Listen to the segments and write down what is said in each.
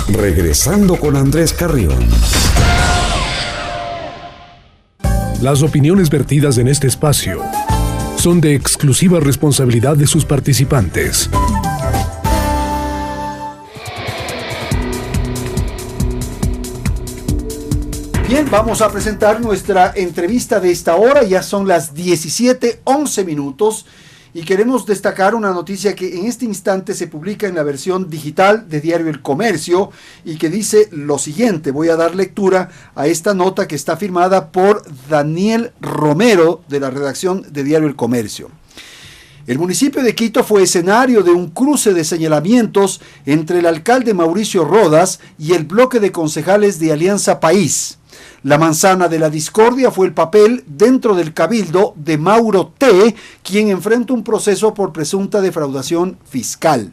Regresando con Andrés Carrión. Las opiniones vertidas en este espacio son de exclusiva responsabilidad de sus participantes. Bien, vamos a presentar nuestra entrevista de esta hora. Ya son las 17:11 y queremos destacar una noticia que en este instante se publica en la versión digital de Diario El Comercio y que dice lo siguiente. Voy a dar lectura a esta nota que está firmada por Daniel Romero de la redacción de Diario El Comercio. El municipio de Quito fue escenario de un cruce de señalamientos entre el alcalde Mauricio Rodas y el bloque de concejales de Alianza País. La manzana de la discordia fue el papel dentro del cabildo de Mauro T., quien enfrenta un proceso por presunta defraudación fiscal.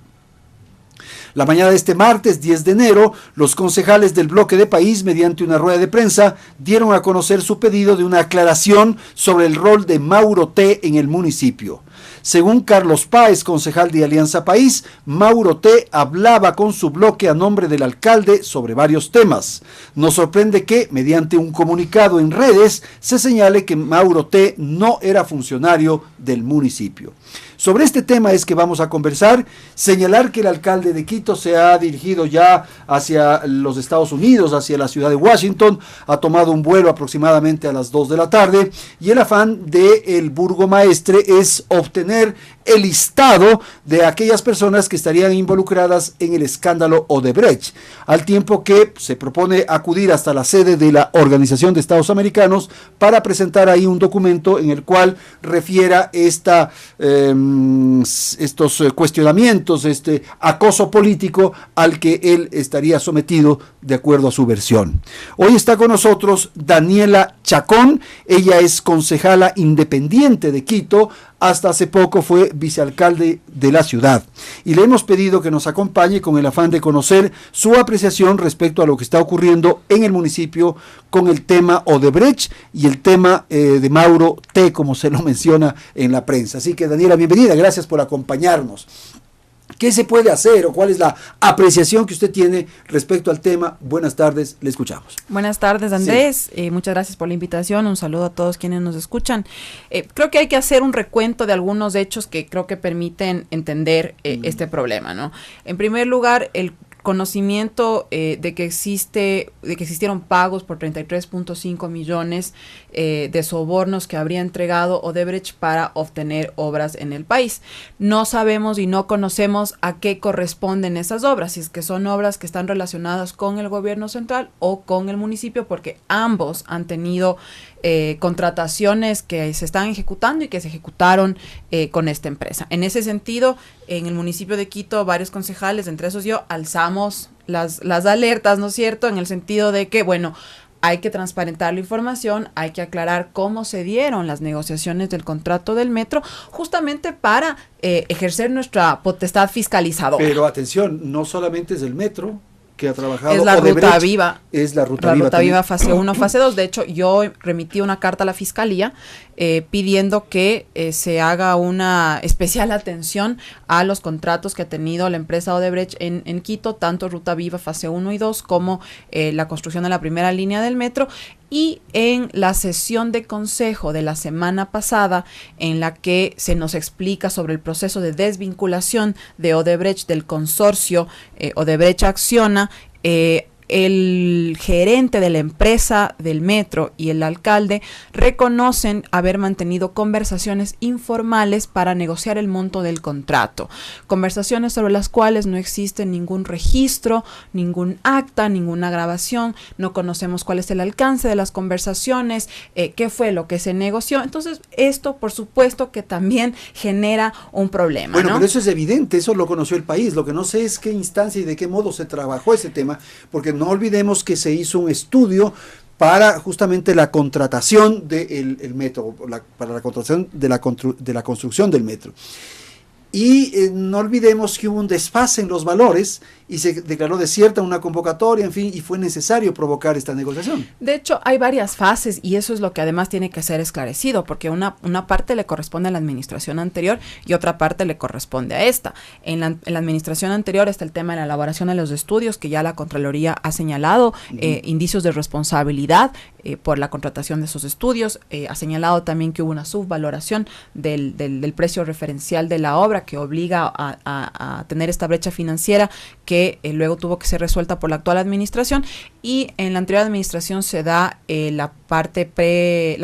La mañana de este martes 10 de enero, los concejales del bloque de País, mediante una rueda de prensa, dieron a conocer su pedido de una aclaración sobre el rol de Mauro T. en el municipio. Según Carlos Páez, concejal de Alianza País, Mauro T. hablaba con su bloque a nombre del alcalde sobre varios temas. Nos sorprende que, mediante un comunicado en redes, se señale que Mauro T. no era funcionario del municipio. Sobre este tema es que vamos a conversar, señalar que el alcalde de Quito se ha dirigido ya hacia los Estados Unidos, hacia la ciudad de Washington, ha tomado un vuelo aproximadamente a las 2 de la tarde y el afán del burgomaestre es obtener el listado de aquellas personas que estarían involucradas en el escándalo Odebrecht, al tiempo que se propone acudir hasta la sede de la Organización de Estados Americanos para presentar ahí un documento en el cual refiera estos cuestionamientos, este acoso político al que él estaría sometido de acuerdo a su versión. Hoy está con nosotros Daniela Chacón, ella es concejala independiente de Quito, hasta hace poco fue vicealcalde de la ciudad y le hemos pedido que nos acompañe con el afán de conocer su apreciación respecto a lo que está ocurriendo en el municipio con el tema Odebrecht y el tema de Mauro T., como se lo menciona en la prensa. Así que Daniela, bienvenida, gracias por acompañarnos. ¿Qué se puede hacer o cuál es la apreciación que usted tiene respecto al tema? Buenas tardes, le escuchamos. Buenas tardes, Andrés. Sí. Muchas gracias por la invitación. Un saludo a todos quienes nos escuchan. Creo que hay que hacer un recuento de algunos hechos que creo que permiten entender este problema, ¿no? En primer lugar, el conocimiento de que existieron pagos por 33.5 millones de sobornos que habría entregado Odebrecht para obtener obras en el país. No sabemos y no conocemos a qué corresponden esas obras, si es que son obras que están relacionadas con el gobierno central o con el municipio, porque ambos han tenido contrataciones que se están ejecutando y que se ejecutaron con esta empresa. En ese sentido, en el municipio de Quito, varios concejales, entre esos yo, alzamos las alertas, ¿no es cierto?, en el sentido de que, bueno, hay que transparentar la información, hay que aclarar cómo se dieron las negociaciones del contrato del metro, justamente para ejercer nuestra potestad fiscalizadora. Pero atención, no solamente es el metro que ha trabajado es la Odebrecht, ruta viva. Es la ruta viva fase 1, fase 2. De hecho, yo remití una carta a la Fiscalía pidiendo que se haga una especial atención a los contratos que ha tenido la empresa Odebrecht en Quito, tanto ruta viva fase 1 y 2 como la construcción de la primera línea del metro. Y en la sesión de consejo de la semana pasada, en la que se nos explica sobre el proceso de desvinculación de Odebrecht del consorcio Odebrecht Acciona, el gerente de la empresa del metro y el alcalde reconocen haber mantenido conversaciones informales para negociar el monto del contrato. Conversaciones sobre las cuales no existe ningún registro, ningún acta, ninguna grabación, no conocemos cuál es el alcance de las conversaciones, qué fue lo que se negoció. Entonces, esto por supuesto que también genera un problema. Bueno, ¿no? pero eso es evidente, eso lo conoció el país. Lo que no sé es qué instancia y de qué modo se trabajó ese tema, porque no olvidemos que se hizo un estudio para justamente la contratación del metro, para la contratación de la construcción del metro. Y no olvidemos que hubo un desfase en los valores y se declaró desierta una convocatoria, en fin, y fue necesario provocar esta negociación. De hecho, hay varias fases y eso es lo que además tiene que ser esclarecido, porque una parte le corresponde a la administración anterior y otra parte le corresponde a esta. En la administración anterior está el tema de la elaboración de los estudios, que ya la Contraloría ha señalado indicios de responsabilidad por la contratación de esos estudios. Ha señalado también que hubo una subvaloración del precio referencial de la obra que obliga a tener esta brecha financiera que luego tuvo que ser resuelta por la actual administración, y en la anterior administración se da la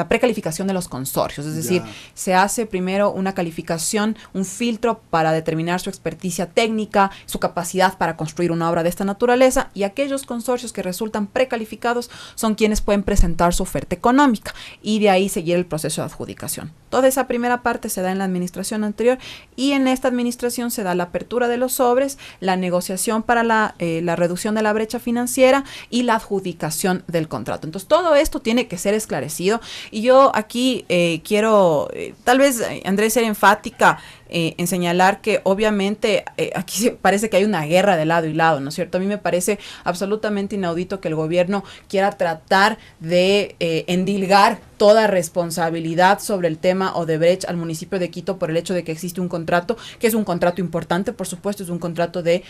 precalificación de los consorcios, es decir, se hace primero una calificación, un filtro para determinar su experticia técnica, su capacidad para construir una obra de esta naturaleza, y aquellos consorcios que resultan precalificados son quienes pueden presentar su oferta económica y de ahí seguir el proceso de adjudicación. Toda esa primera parte se da en la administración anterior y en esta administración se da la apertura de los sobres, la negociación para la reducción de la brecha financiera y la adjudicación del contrato. Entonces todo esto tiene que ser esclarecido y yo aquí quiero, tal vez Andrés, ser enfática en señalar que obviamente aquí parece que hay una guerra de lado y lado, ¿no es cierto? A mí me parece absolutamente inaudito que el gobierno quiera tratar de endilgar toda responsabilidad sobre el tema Odebrecht al municipio de Quito por el hecho de que existe un contrato, que es un contrato importante, por supuesto, es un contrato de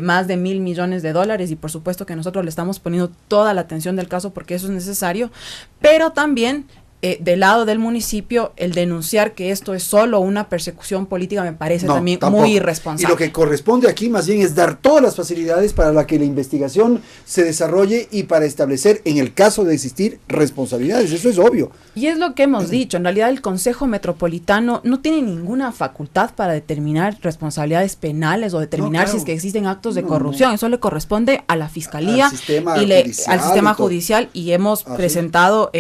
más de $1.000 millones y por supuesto que nosotros le estamos poniendo toda la atención del caso porque eso es necesario, pero también del lado del municipio, el denunciar que esto es solo una persecución política me parece también tampoco. Muy irresponsable. Y lo que corresponde aquí más bien es dar todas las facilidades para que la investigación se desarrolle y para establecer, en el caso de existir, responsabilidades. Eso es obvio. Y es lo que hemos dicho. En realidad el Consejo Metropolitano no tiene ninguna facultad para determinar responsabilidades penales o determinar si es que existen actos de corrupción. Eso le corresponde a la Fiscalía al sistema judicial y hemos presentado,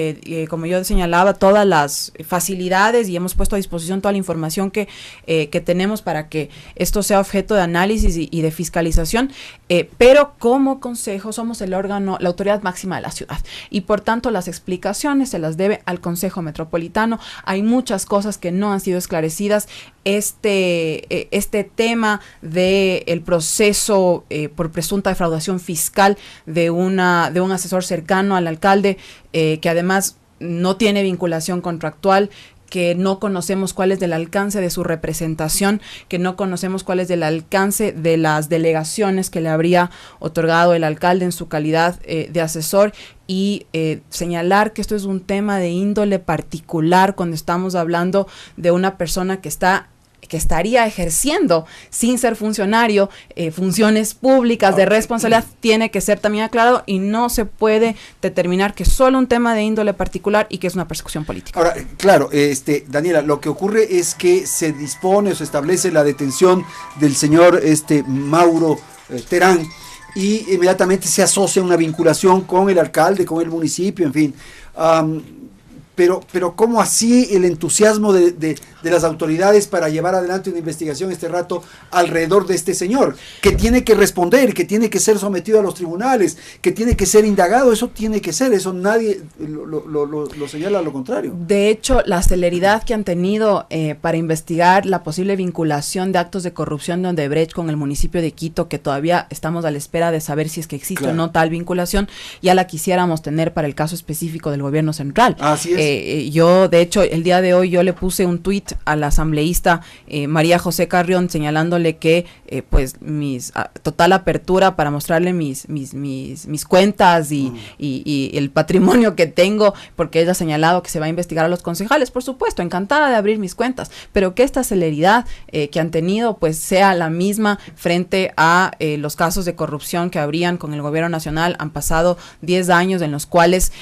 como yo señalaba, todas las facilidades y hemos puesto a disposición toda la información que tenemos para que esto sea objeto de análisis y de fiscalización, pero como consejo somos el órgano, la autoridad máxima de la ciudad y por tanto las explicaciones se las debe al Consejo Metropolitano. Hay muchas cosas que no han sido esclarecidas. Este tema del proceso por presunta defraudación fiscal de un asesor cercano al alcalde, que además no tiene vinculación contractual, que no conocemos cuál es el alcance de su representación, que no conocemos cuál es el alcance de las delegaciones que le habría otorgado el alcalde en su calidad de asesor, y señalar que esto es un tema de índole particular cuando estamos hablando de una persona que estaría ejerciendo sin ser funcionario funciones públicas de responsabilidad, tiene que ser también aclarado y no se puede determinar que es solo un tema de índole particular y que es una persecución política. Ahora, claro, Daniela, lo que ocurre es que se dispone o se establece la detención del señor Mauro Terán y inmediatamente se asocia una vinculación con el alcalde, con el municipio, en fin. Pero ¿cómo así el entusiasmo de las autoridades para llevar adelante una investigación este rato alrededor de este señor? Que tiene que responder, que tiene que ser sometido a los tribunales, que tiene que ser indagado, eso tiene que ser, eso nadie lo señala, lo contrario. De hecho, la celeridad que han tenido para investigar la posible vinculación de actos de corrupción de Odebrecht con el municipio de Quito, que todavía estamos a la espera de saber si es que existe o no tal vinculación, ya la quisiéramos tener para el caso específico del gobierno central. Así es. Yo, de hecho, el día de hoy yo le puse un tuit a la asambleísta María José Carrión señalándole que pues total apertura para mostrarle mis cuentas y el patrimonio que tengo, porque ella ha señalado que se va a investigar a los concejales. Por supuesto, encantada de abrir mis cuentas, pero que esta celeridad que han tenido pues sea la misma frente a los casos de corrupción que habrían con el gobierno nacional. Han pasado 10 años en los cuales,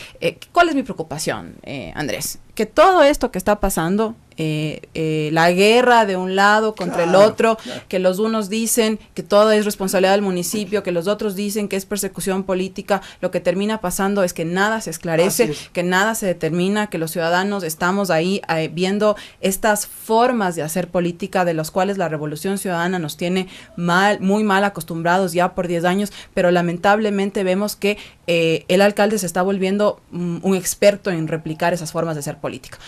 ¿cuál es mi preocupación, Andrés? Que todo esto que está pasando, la guerra de un lado contra el otro, que los unos dicen que todo es responsabilidad del municipio, que los otros dicen que es persecución política, lo que termina pasando es que nada se esclarece, que nada se determina, que los ciudadanos estamos ahí viendo estas formas de hacer política de las cuales la Revolución Ciudadana nos tiene muy mal acostumbrados ya por 10 años, pero lamentablemente vemos que el alcalde se está volviendo un experto en replicar esas formas de hacer política.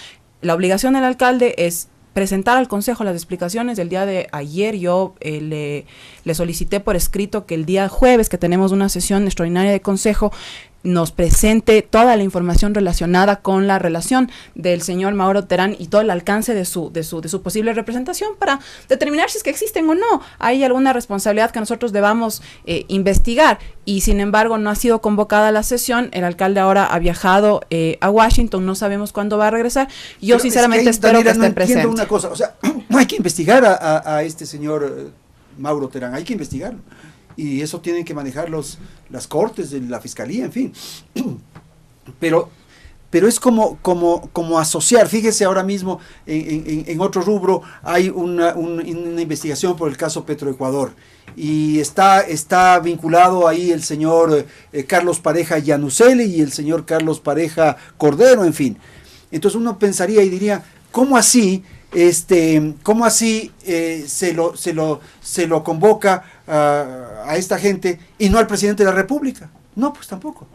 La obligación del alcalde es presentar al Consejo las explicaciones del día de ayer. Yo le solicité por escrito que el día jueves, que tenemos una sesión extraordinaria de Consejo, nos presente toda la información relacionada con la relación del señor Mauro Terán y todo el alcance de su posible representación para determinar si es que existen o no. Hay alguna responsabilidad que nosotros debamos investigar, y sin embargo no ha sido convocada la sesión. El alcalde ahora ha viajado a Washington, no sabemos cuándo va a regresar. Yo pero sinceramente espero que esté presente. Una cosa, o sea, no hay que investigar a este señor Mauro Terán, hay que investigarlo. Y eso tienen que manejar las cortes, de la fiscalía, en fin. Pero es como asociar. Fíjese, ahora mismo en otro rubro hay una investigación por el caso Petroecuador, y está vinculado ahí el señor Carlos Pareja Yanuseli y el señor Carlos Pareja Cordero, en fin. Entonces uno pensaría y diría, ¿cómo así se lo convoca a esta gente y no al presidente de la República? No, pues tampoco.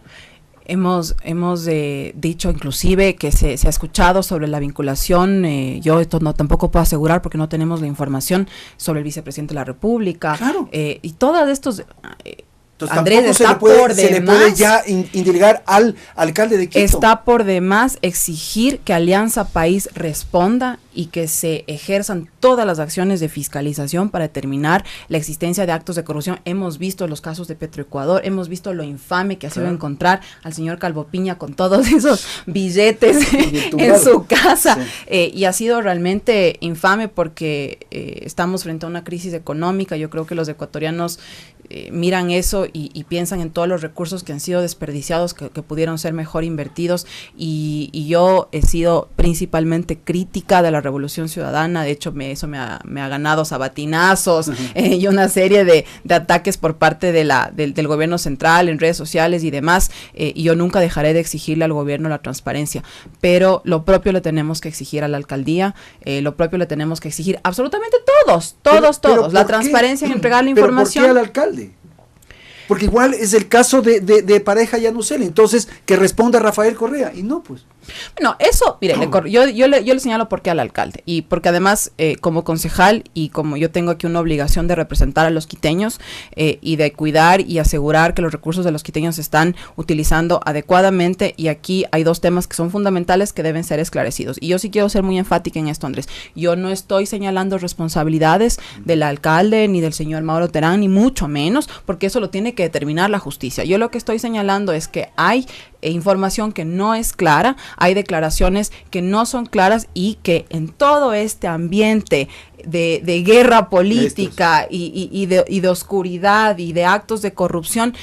Hemos dicho inclusive que se ha escuchado sobre la vinculación. Yo esto tampoco puedo asegurar porque no tenemos la información sobre el vicepresidente de la República. Claro. Y todos estos... Entonces, Andrés, se le puede ya indilgar al alcalde de Quito. Está por demás exigir que Alianza País responda y que se ejerzan todas las acciones de fiscalización para determinar la existencia de actos de corrupción. Hemos visto los casos de Petroecuador, hemos visto lo infame que ha sido encontrar al señor Calvo Piña con todos esos billetes en su casa. Sí. Y ha sido realmente infame porque estamos frente a una crisis económica. Yo creo que los ecuatorianos miran eso y piensan en todos los recursos que han sido desperdiciados, que pudieron ser mejor invertidos, y yo he sido principalmente crítica de la Revolución Ciudadana. De hecho, eso me ha ganado sabatinazos y una serie de ataques por parte del gobierno central en redes sociales y demás, y yo nunca dejaré de exigirle al gobierno la transparencia, pero lo propio le tenemos que exigir a la alcaldía, lo propio le tenemos que exigir absolutamente todos, la transparencia en entregar la información. ¿Pero por qué al alcalde? Porque igual es el caso de Pareja Yanuseli, entonces que responda Rafael Correa, y no, pues. Bueno, eso, mire, yo le señalo por qué al alcalde, y porque además como concejal, y como yo tengo aquí una obligación de representar a los quiteños y de cuidar y asegurar que los recursos de los quiteños se están utilizando adecuadamente, y aquí hay dos temas que son fundamentales que deben ser esclarecidos, y yo sí quiero ser muy enfática en esto, Andrés. Yo no estoy señalando responsabilidades del alcalde ni del señor Mauro Terán, ni mucho menos, porque eso lo tiene que determinar la justicia. Yo lo que estoy señalando es que hay información que no es clara, hay declaraciones que no son claras, y que en todo este ambiente de guerra política y de oscuridad y de actos de corrupción,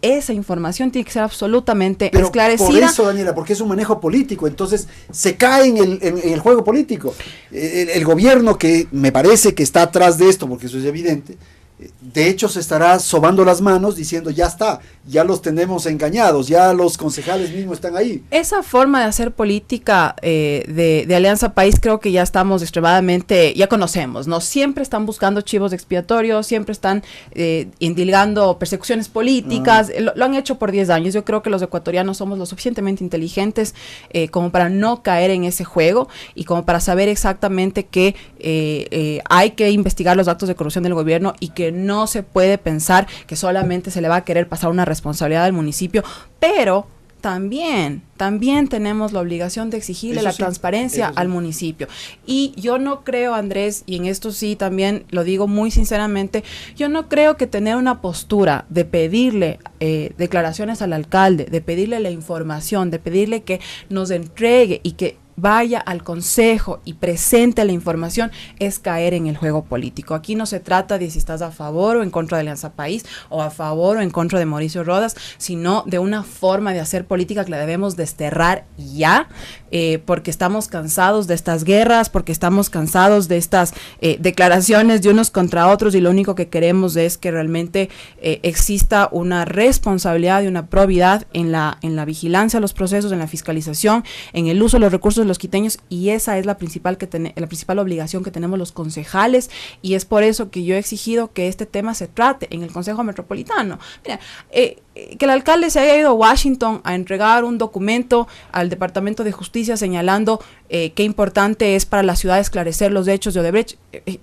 esa información tiene que ser absolutamente esclarecida. Por eso, Daniela, porque es un manejo político, entonces se cae en el juego político. El gobierno, que me parece que está atrás de esto, porque eso es evidente, de hecho se estará sobando las manos diciendo, ya está, ya los tenemos engañados, ya los concejales mismos están ahí. Esa forma de hacer política de Alianza País, creo que ya estamos extremadamente, ya conocemos, ¿no? Siempre están buscando chivos expiatorios, siempre están indilgando persecuciones políticas, lo han hecho por 10 años. Yo creo que los ecuatorianos somos lo suficientemente inteligentes como para no caer en ese juego, y como para saber exactamente que hay que investigar los actos de corrupción del gobierno, y que no se puede pensar que solamente se le va a querer pasar una responsabilidad al municipio, pero también tenemos la obligación de exigirle la transparencia al municipio. Y yo no creo, Andrés, y en esto sí también lo digo muy sinceramente, yo no creo que tener una postura de pedirle declaraciones al alcalde, de pedirle la información, de pedirle que nos entregue y que vaya al consejo y presente la información, es caer en el juego político. Aquí no se trata de si estás a favor o en contra de Alianza País, o a favor o en contra de Mauricio Rodas, sino de una forma de hacer política que la debemos desterrar ya, porque estamos cansados de estas guerras, porque estamos cansados de estas declaraciones de unos contra otros, y lo único que queremos es que realmente exista una responsabilidad y una probidad en la vigilancia de los procesos, en la fiscalización, en el uso de los recursos de los quiteños, y esa es la principal obligación que tenemos los concejales, y es por eso que yo he exigido que este tema se trate en el Consejo Metropolitano. Mira, que el alcalde se haya ido a Washington a entregar un documento al Departamento de Justicia señalando qué importante es para la ciudad esclarecer los hechos de Odebrecht.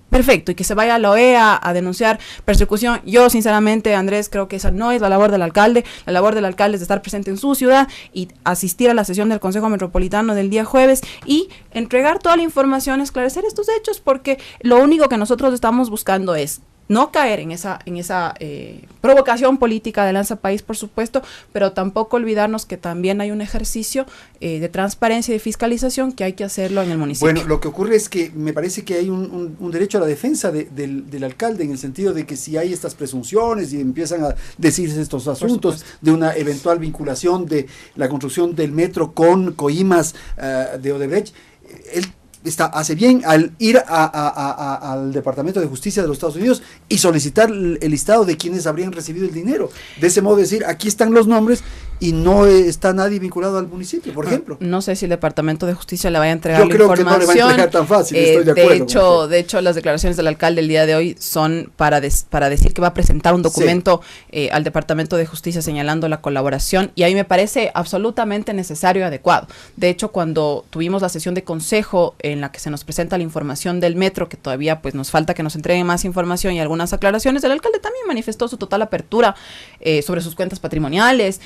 Perfecto, y que se vaya a la OEA a denunciar persecución. Yo, sinceramente, Andrés, creo que esa no es la labor del alcalde. La labor del alcalde es de estar presente en su ciudad y asistir a la sesión del Consejo Metropolitano del día jueves y entregar toda la información, esclarecer estos hechos, porque lo único que nosotros estamos buscando es no caer en esa provocación política de Lanza País, por supuesto, pero tampoco olvidarnos que también hay un ejercicio de transparencia y de fiscalización que hay que hacerlo en el municipio. Bueno, lo que ocurre es que me parece que hay un derecho a la defensa del alcalde, en el sentido de que si hay estas presunciones y empiezan a decirse estos asuntos de una eventual vinculación de la construcción del metro con coimas de Odebrecht, él hace bien al ir al Departamento de Justicia de los Estados Unidos y solicitar el listado de quienes habrían recibido el dinero. De ese modo decir, aquí están los nombres y no está nadie vinculado al municipio, por ejemplo. No sé si el Departamento de Justicia le vaya a entregar la Yo información. creo que no le va a entregar tan fácil, estoy de acuerdo. De hecho, las declaraciones del alcalde el día de hoy son para decir que va a presentar un documento al Departamento de Justicia señalando la colaboración, y ahí me parece absolutamente necesario y adecuado. De hecho, cuando tuvimos la sesión de consejo en la que se nos presenta la información del metro, que todavía pues nos falta que nos entreguen más información y algunas aclaraciones, el alcalde también manifestó su total apertura sobre sus cuentas patrimoniales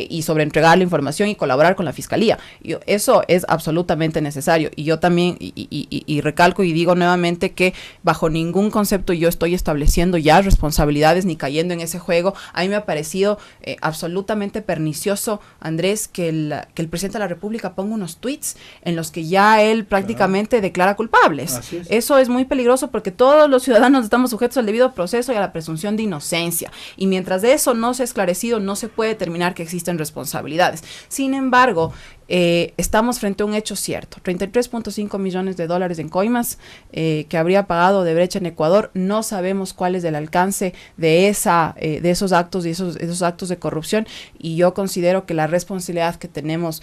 y sobre entregar la información y colaborar con la fiscalía. Eso es absolutamente necesario, y yo también y recalco y digo nuevamente que bajo ningún concepto yo estoy estableciendo ya responsabilidades ni cayendo en ese juego. A mí me ha parecido absolutamente pernicioso, Andrés, que el presidente de la República ponga unos tweets en los que ya él prácticamente declara culpables. Eso es muy peligroso, porque todos los ciudadanos estamos sujetos al debido proceso y a la presunción de inocencia, y mientras de eso no se ha esclarecido, no se puede determinar que existen responsabilidades. Sin embargo, estamos frente a un hecho cierto: $33.5 millones en coimas que habría pagado Odebrecht en Ecuador. No sabemos cuál es el alcance de esos actos y esos actos de corrupción, y yo considero que la responsabilidad que tenemos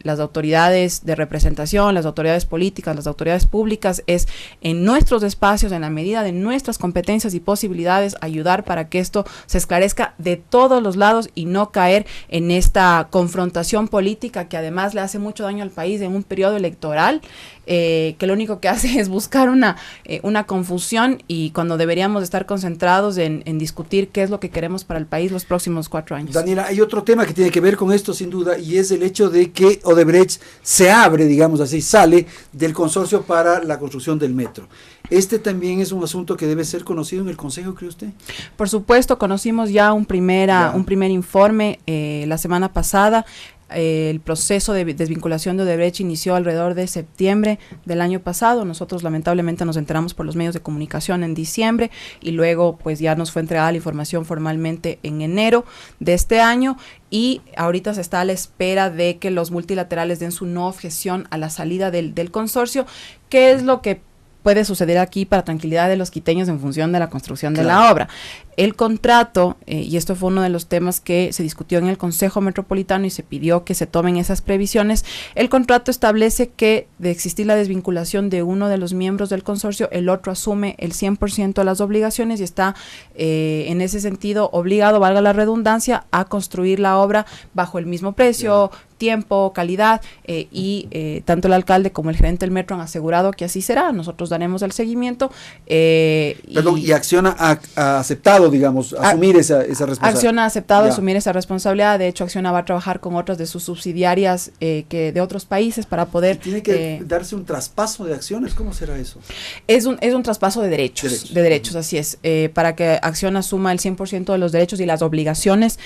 las autoridades de representación, las autoridades políticas, las autoridades públicas, es en nuestros espacios, en la medida de nuestras competencias y posibilidades, ayudar para que esto se esclarezca de todos los lados y no caer en esta confrontación política que además le hace mucho daño al país en un periodo electoral, que lo único que hace es buscar una confusión, y cuando deberíamos estar concentrados en discutir qué es lo que queremos para el país los próximos 4 años. Daniela, hay otro tema que tiene que ver con esto sin duda, y es el hecho de que Odebrecht se abre, digamos así, sale del consorcio para la construcción del metro. Este también es un asunto que debe ser conocido en el Consejo, ¿cree usted? Por supuesto, conocimos ya un primer informe la semana pasada. El proceso de desvinculación de Odebrecht inició alrededor de septiembre del año pasado. Nosotros lamentablemente nos enteramos por los medios de comunicación en diciembre, y luego pues ya nos fue entregada la información formalmente en enero de este año, y ahorita se está a la espera de que los multilaterales den su no objeción a la salida del consorcio. ¿Qué es lo que puede suceder aquí para tranquilidad de los quiteños en función de la construcción de la obra? El contrato, y esto fue uno de los temas que se discutió en el Consejo Metropolitano y se pidió que se tomen esas previsiones. El contrato establece que, de existir la desvinculación de uno de los miembros del consorcio, el otro asume el 100% de las obligaciones y está en ese sentido obligado, valga la redundancia, a construir la obra bajo el mismo precio, tiempo, calidad, y tanto el alcalde como el gerente del metro han asegurado que así será. Nosotros daremos el seguimiento. Y Acciona ha aceptado, digamos, asumir esa responsabilidad. Acciona ha aceptado asumir esa responsabilidad. De hecho, Acciona va a trabajar con otras de sus subsidiarias que de otros países para poder... ¿Tiene que darse un traspaso de acciones? ¿Cómo será eso? Es un traspaso de derechos, así es, para que Acciona asuma el 100% de los derechos y las obligaciones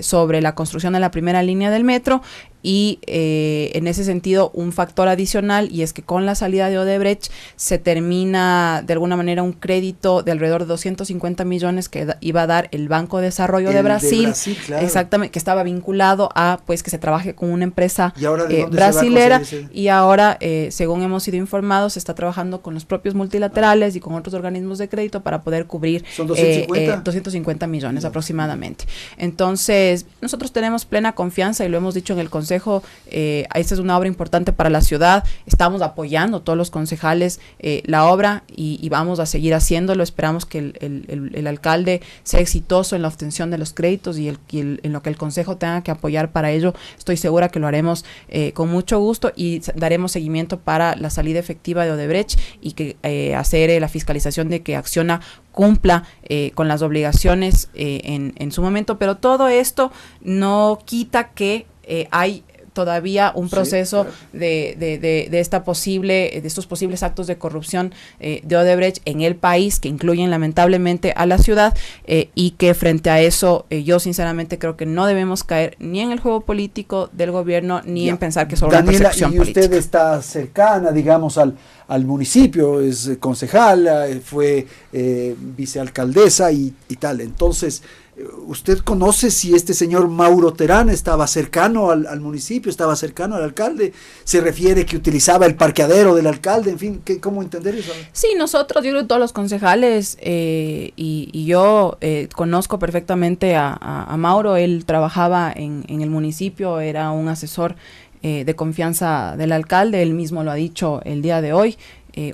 sobre la construcción de la primera línea del metro. Y en ese sentido, un factor adicional, y es que con la salida de Odebrecht se termina de alguna manera un crédito de alrededor de 250 millones que iba a dar el Banco de Desarrollo de Brasil, claro. Exactamente, que estaba vinculado a pues que se trabaje con una empresa brasilera, y ahora, según hemos sido informados, se está trabajando con los propios multilaterales y con otros organismos de crédito para poder cubrir 250 millones aproximadamente. Entonces, nosotros tenemos plena confianza, y lo hemos dicho en el Consejo consejo, esta es una obra importante para la ciudad, estamos apoyando todos los concejales la obra y vamos a seguir haciéndolo. Esperamos que el alcalde sea exitoso en la obtención de los créditos y en lo que el consejo tenga que apoyar para ello. Estoy segura que lo haremos con mucho gusto y daremos seguimiento para la salida efectiva de Odebrecht y que hacer la fiscalización de que Acciona cumpla con las obligaciones en su momento, pero todo esto no quita que hay todavía un proceso de estos posibles actos de corrupción de Odebrecht en el país, que incluyen lamentablemente a la ciudad, y que frente a eso yo sinceramente creo que no debemos caer ni en el juego político del gobierno ni en pensar que es solo una percepción política. Usted está cercana, digamos, al municipio, es concejal, fue vicealcaldesa y tal, entonces ¿usted conoce si este señor Mauro Terán estaba cercano al municipio, estaba cercano al alcalde? ¿Se refiere que utilizaba el parqueadero del alcalde? En fin, ¿cómo entender eso? Sí, nosotros, yo creo que todos los concejales y yo conozco perfectamente a Mauro. Él trabajaba en el municipio, era un asesor de confianza del alcalde, él mismo lo ha dicho el día de hoy.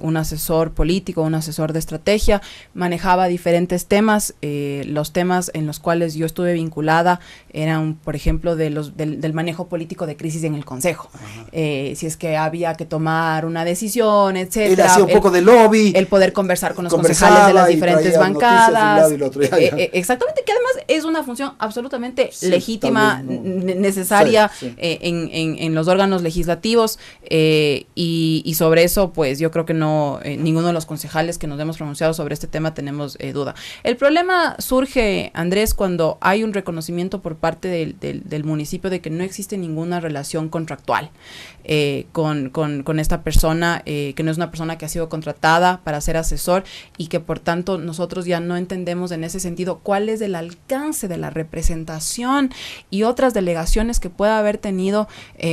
Un asesor político, un asesor de estrategia, manejaba diferentes temas. Los temas en los cuales yo estuve vinculada eran, por ejemplo, del manejo político de crisis en el consejo. Si es que había que tomar una decisión, etcétera. Él hacía un poco de lobby. El poder conversar con los concejales de las diferentes bancadas. Exactamente, que además es una función absolutamente legítima, necesaria en los órganos legislativos, y sobre eso, pues yo creo que no, ninguno de los concejales que nos hemos pronunciado sobre este tema tenemos duda. El problema surge, Andrés, cuando hay un reconocimiento por parte del municipio de que no existe ninguna relación contractual con esta persona, que no es una persona que ha sido contratada para ser asesor, y que por tanto nosotros ya no entendemos en ese sentido cuál es el alcance de la representación y otras delegaciones que pueda haber tenido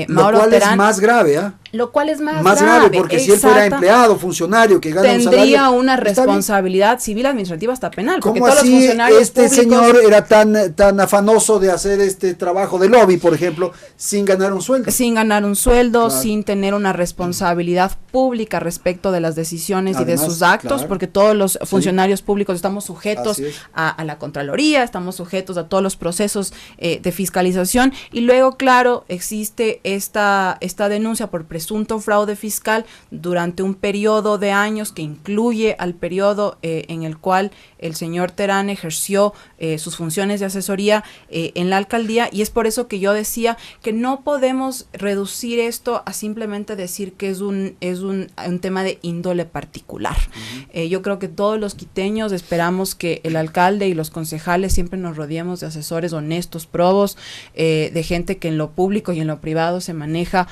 Mauro Terán. Lo cual es más grave, Lo cual es más grave, porque si él fuera empleado, funcionario, que gana un salario, tendría una responsabilidad civil, administrativa, hasta penal. ¿Cómo todos así los funcionarios este públicos, señor era tan afanoso de hacer este trabajo de lobby, por ejemplo, sin ganar un sueldo? Sin ganar un sueldo, sin tener una responsabilidad pública respecto de las decisiones y de sus actos, porque todos los funcionarios públicos estamos sujetos a la Contraloría, estamos sujetos a todos los procesos de fiscalización, y luego, claro, existe esta denuncia por presunto fraude fiscal durante un periodo de años que incluye al periodo en el cual el señor Terán ejerció sus funciones de asesoría en la alcaldía, y es por eso que yo decía que no podemos reducir esto a simplemente decir que es un tema de índole particular. Yo creo que todos los quiteños esperamos que el alcalde y los concejales siempre nos rodeemos de asesores honestos, probos, de gente que en lo público y en lo privado se maneja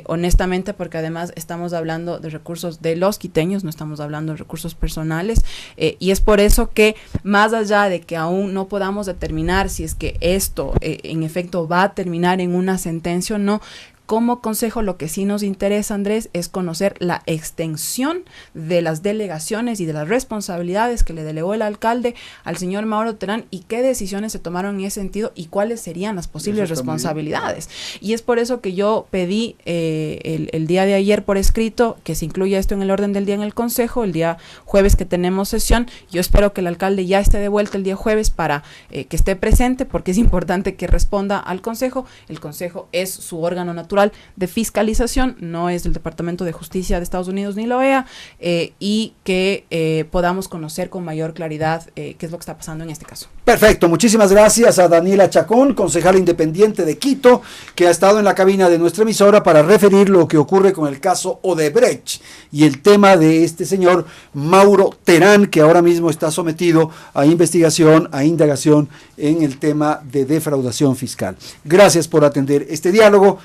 honestamente, porque además estamos hablando de recursos de los quiteños, no estamos hablando de recursos personales, y es por eso que, más allá de que aún no podamos determinar si es que esto en efecto va a terminar en una sentencia o no, como consejo lo que sí nos interesa, Andrés, es conocer la extensión de las delegaciones y de las responsabilidades que le delegó el alcalde al señor Mauro Terán, y qué decisiones se tomaron en ese sentido y cuáles serían las posibles responsabilidades. Y es por eso que yo pedí el día de ayer por escrito que se incluya esto en el orden del día en el consejo, el día jueves que tenemos sesión. Yo espero que el alcalde ya esté de vuelta el día jueves para que esté presente, porque es importante que responda al consejo. El consejo es su órgano natural de fiscalización, no es el Departamento de Justicia de Estados Unidos ni la OEA, y que podamos conocer con mayor claridad qué es lo que está pasando en este caso. Perfecto, muchísimas gracias a Daniela Chacón, concejala independiente de Quito, que ha estado en la cabina de nuestra emisora para referir lo que ocurre con el caso Odebrecht y el tema de este señor Mauro Terán, que ahora mismo está sometido a investigación, a indagación en el tema de defraudación fiscal. Gracias por atender este diálogo.